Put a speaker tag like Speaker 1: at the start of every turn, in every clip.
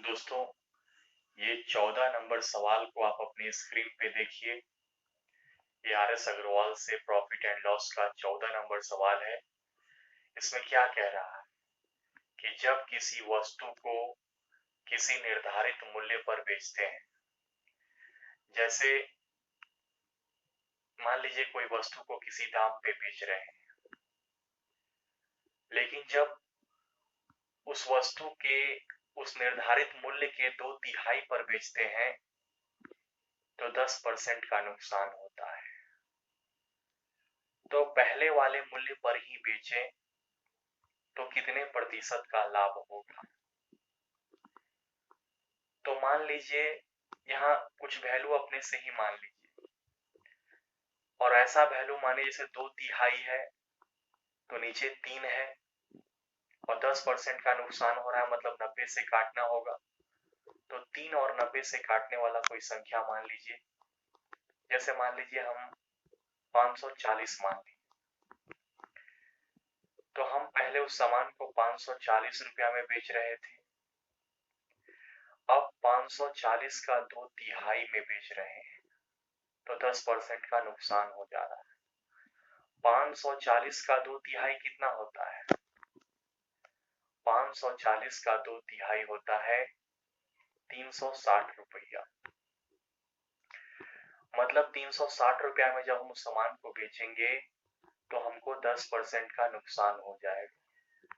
Speaker 1: दोस्तों, ये 14 नंबर सवाल को आप अपनी स्क्रीन पे देखिए। ये आर.एस. अग्रवाल से प्रॉफिट एंड लॉस का 14 नंबर सवाल है। इसमें क्या कह रहा है कि जब किसी वस्तु को किसी निर्धारित मूल्य पर बेचते हैं, जैसे मान लीजिए कोई वस्तु को किसी दाम पे बेच रहे हैं, लेकिन जब उस वस्तु के उस निर्धारित मूल्य के 2/3 पर बेचते हैं तो 10% का नुकसान होता है। तो पहले वाले मूल्य पर ही बेचें तो कितने प्रतिशत का लाभ होगा। तो मान लीजिए यहाँ कुछ वैल्यू अपने से ही मान लीजिए, और ऐसा वैल्यू माने जैसे 2/3 है तो नीचे 3 है और 10% का नुकसान हो रहा है, मतलब 90 से काटना होगा। तो 3 और 90 से काटने वाला कोई संख्या मान लीजिए, जैसे मान लीजिए हम 540 मान ली। तो हम पहले उस सामान को 540 रुपया में बेच रहे थे, अब 540 का 2/3 में बेच रहे हैं तो 10% का नुकसान हो जा रहा है। 540 का 2/3 कितना होता है? 540 का 2/3 होता है 360 रुपया। मतलब 360 रुपया में जब हम उस सामान को बेचेंगे तो हमको 10% का नुकसान हो जाएगा।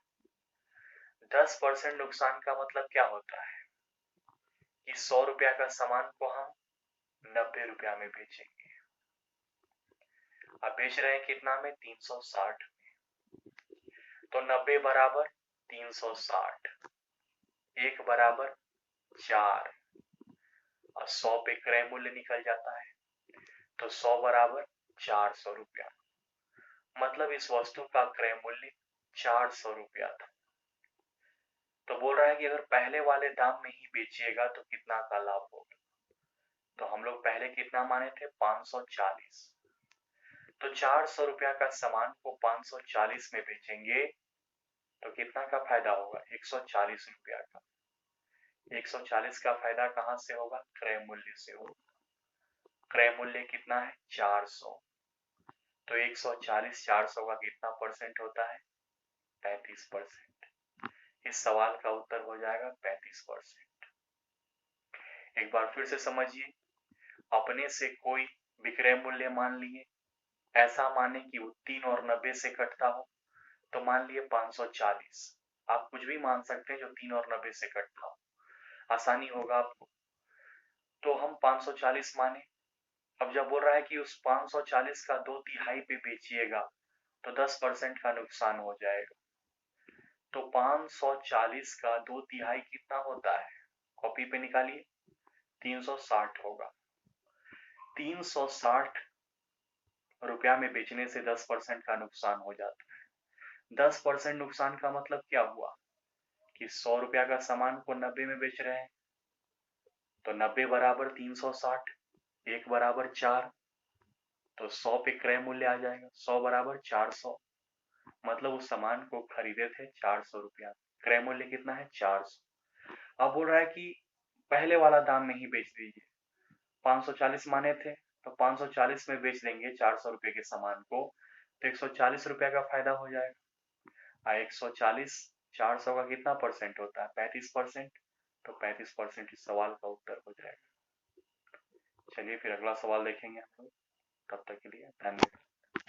Speaker 1: 10% नुकसान का मतलब क्या होता है कि 100 रुपया का सामान को हम 90 रुपया में बेचेंगे। अब बेच रहे हैं कितना में? 360 में। तो 90 बराबर 360, 1 बराबर 4 और 100 पे क्रय मूल्य निकल जाता है तो 100 बराबर 400 रुपया। मतलब इस वस्तु का क्रय मूल्य 400 रुपया था। तो बोल रहा है कि अगर पहले वाले दाम में ही बेचिएगा तो कितना का लाभ होगा। तो हम लोग पहले कितना माने थे? 540। तो 400 रुपया का सामान को 540 में बेचेंगे तो कितना का फायदा होगा? 140 रुपया का। 140 का फायदा कहां से होगा? क्रय मूल्य से होगा। क्रय मूल्य कितना है? 400। तो 140 400 का कितना परसेंट होता है? 35%। इस सवाल का उत्तर हो जाएगा 35%। एक बार फिर से समझिए, अपने से कोई विक्रय मूल्य मान लिए, ऐसा माने कि वो 3 और 90 से कटता हो। तो मान लिए 540, आप कुछ भी मान सकते हैं जो 3 और 90 से कटता हो, आसानी होगा आपको। तो हम 540 माने। अब जब बोल रहा है कि उस 540 का 2/3 पे बेचिएगा तो 10% का नुकसान हो जाएगा। तो 540 का 2/3 कितना होता है? कॉपी पे निकालिए। 360 होगा। 360 रुपया में बेचने से 10% का नुकसान हो जाता है। 10% नुकसान का मतलब क्या हुआ कि 100 रुपया का सामान को 90 में बेच रहे हैं तो 90 बराबर 360, 1 बराबर 4, तो 100 पे क्रय मूल्य आ जाएगा। 100 बराबर 400, मतलब उस सामान को खरीदे थे 400 रुपया, क्रय मूल्य कितना है? 400। अब बोल रहा है कि पहले वाला दाम में ही बेच दीजिए। 540 माने थे तो 540 में बेच देंगे 400 रुपये के सामान को तो 140 रुपया का फायदा हो जाएगा। 140 400 का कितना परसेंट होता है? 35%। तो 35% इस सवाल का उत्तर हो जाएगा। चलिए फिर अगला सवाल देखेंगे हम लोग। तब तक के लिए धन्यवाद।